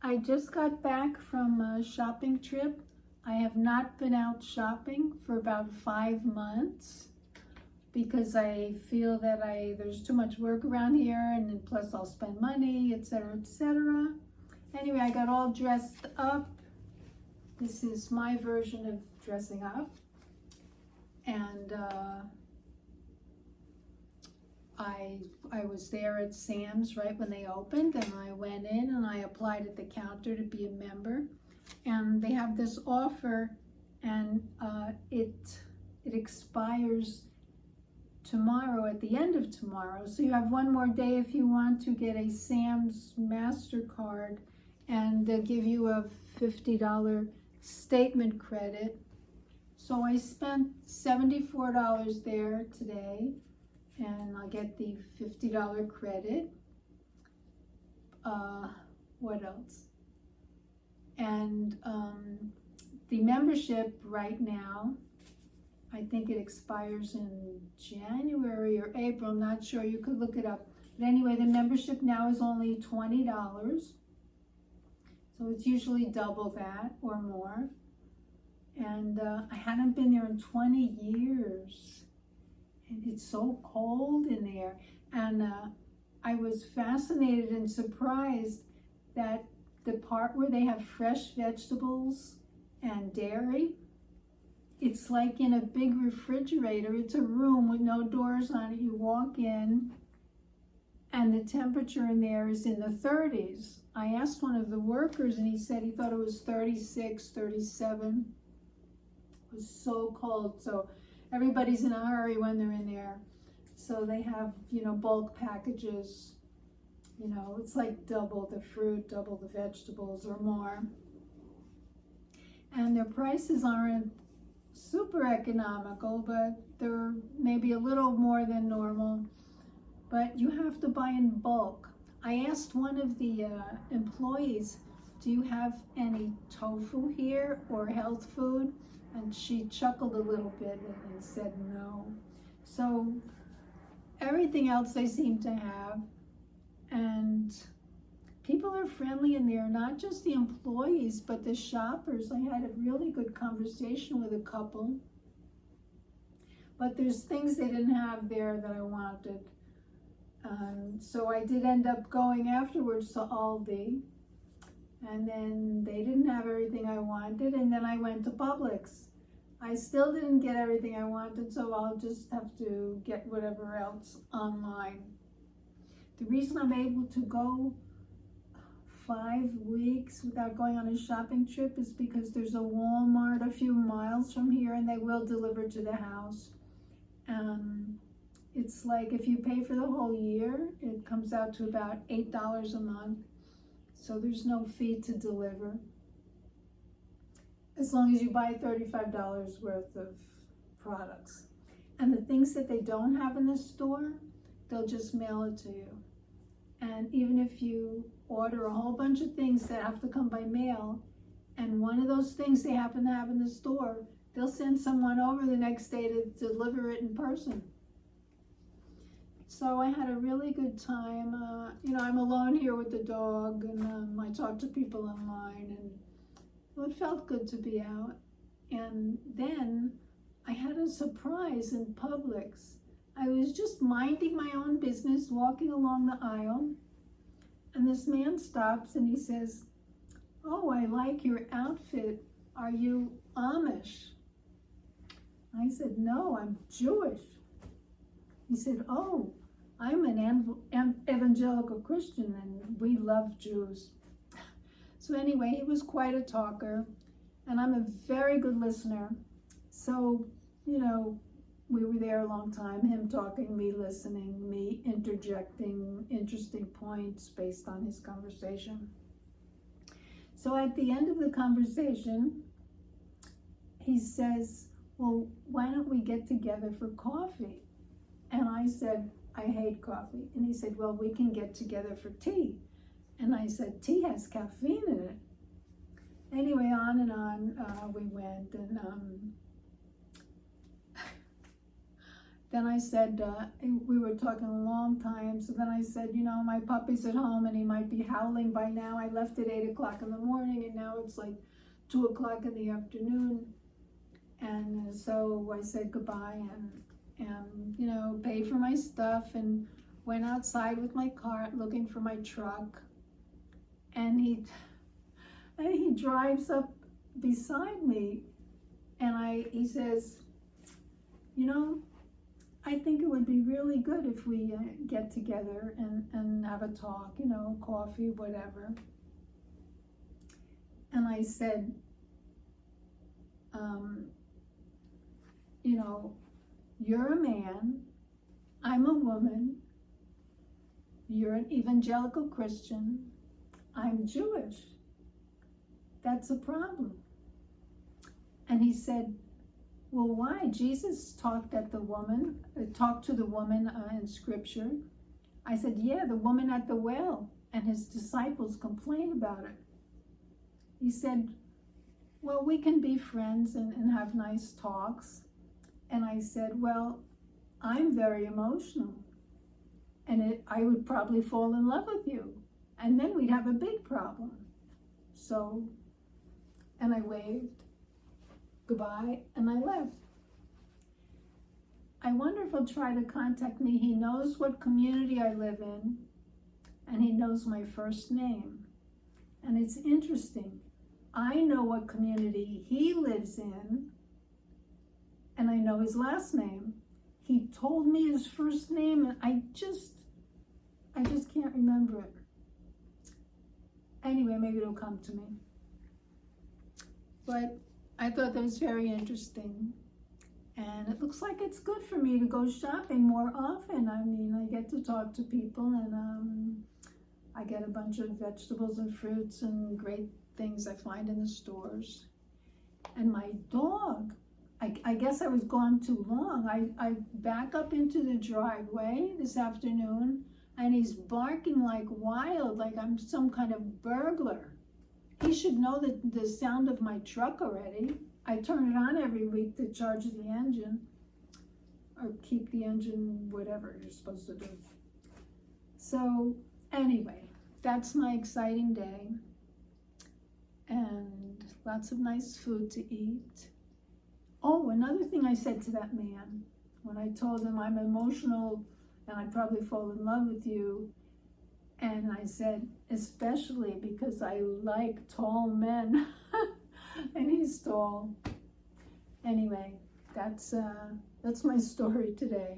I just got back from a shopping trip. I have not been out shopping for about 5 months because I feel that there's too much work around here, and then plus I'll spend money, etc., etc. Anyway, I got all dressed up. This is my version of dressing up. And I was there at Sam's right when they opened, and I went in and I applied at the counter to be a member. And they have this offer, and it expires tomorrow, at the end of tomorrow. So you have one more day if you want to get a Sam's MasterCard, and they'll give you a $50 statement credit. So I spent $74 there today, and I'll get the $50 credit. What else? And the membership right now, I think it expires in January or April, I'm not sure, you could look it up. But anyway, the membership now is only $20. So it's usually double that or more. And I hadn't been there in 20 years. And it's so cold in there. And I was fascinated and surprised that the part where they have fresh vegetables and dairy, it's like in a big refrigerator. It's a room with no doors on it. You walk in, and the temperature in there is in the 30s. I asked one of the workers, and he said he thought it was 36, 37. It was so cold. So everybody's in a hurry when they're in there. So they have, bulk packages. It's like double the fruit, double the vegetables or more. And their prices aren't super economical, but they're maybe a little more than normal. But you have to buy in bulk. I asked one of the employees, do you have any tofu here or health food? And she chuckled a little bit and said no. So everything else they seem to have. And people are friendly in there, not just the employees, but the shoppers. I had a really good conversation with a couple. But there's things they didn't have there that I wanted. So I did end up going afterwards to Aldi. And then they didn't have everything I wanted. And then I went to Publix. I still didn't get everything I wanted, so I'll just have to get whatever else online. The reason I'm able to go 5 weeks without going on a shopping trip is because there's a Walmart a few miles from here, and they will deliver to the house. It's like if you pay for the whole year, it comes out to about $8 a month. So there's no fee to deliver, as long as you buy $35 worth of products. And the things that they don't have in the store, they'll just mail it to you. And even if you order a whole bunch of things that have to come by mail, and one of those things they happen to have in the store, they'll send someone over the next day to deliver it in person. So I had a really good time. I'm alone here with the dog, and I talk to people online, and it felt good to be out. And then I had a surprise in Publix. I was just minding my own business, walking along the aisle, and this man stops and he says, "Oh, I like your outfit. Are you Amish?" I said, "No, I'm Jewish." He said, "Oh, I'm an evangelical Christian, and we love Jews." So anyway, he was quite a talker, and I'm a very good listener. So, we were there a long time, him talking, me listening, me interjecting interesting points based on his conversation. So at the end of the conversation, he says, "Well, why don't we get together for coffee?" And I said, "I hate coffee." And he said, "Well, we can get together for tea." And I said, "Tea has caffeine in it." Anyway, on and on we went. And then I said, we were talking a long time, so then I said, you know, my puppy's at home and he might be howling by now. I left at 8 o'clock in the morning and now it's like 2 o'clock in the afternoon. And so I said goodbye and you know, paid for my stuff and went outside with my cart looking for my truck. And he drives up beside me and he says, you know, I think it would be really good if we get together and have a talk, you know, coffee, whatever. And I said, you know, you're a man, I'm a woman, you're an evangelical Christian, I'm Jewish. That's a problem. And he said, well, why? Jesus talked to the woman in scripture. I said, yeah, the woman at the well, and his disciples complained about it. He said, well, we can be friends and have nice talks. And I said, well, I'm very emotional, and I would probably fall in love with you, and then we'd have a big problem. So, and I waved goodbye and I left. I wonder if he'll try to contact me. He knows what community I live in, and he knows my first name. And it's interesting. I know what community he lives in, and I know his last name. He told me his first name, and I just can't remember it. Anyway, maybe it'll come to me. But I thought that was very interesting. And it looks like it's good for me to go shopping more often. I mean, I get to talk to people, and I get a bunch of vegetables and fruits and great things I find in the stores. And my dog, I guess I was gone too long. I back up into the driveway this afternoon, and he's barking like wild, like I'm some kind of burglar. He should know the sound of my truck already. I turn it on every week to charge the engine, or keep the engine, whatever you're supposed to do. So anyway, that's my exciting day, and lots of nice food to eat. Oh, another thing I said to that man, when I told him I'm emotional and I'd probably fall in love with you, and I said, especially because I like tall men, and he's tall. Anyway, that's my story today.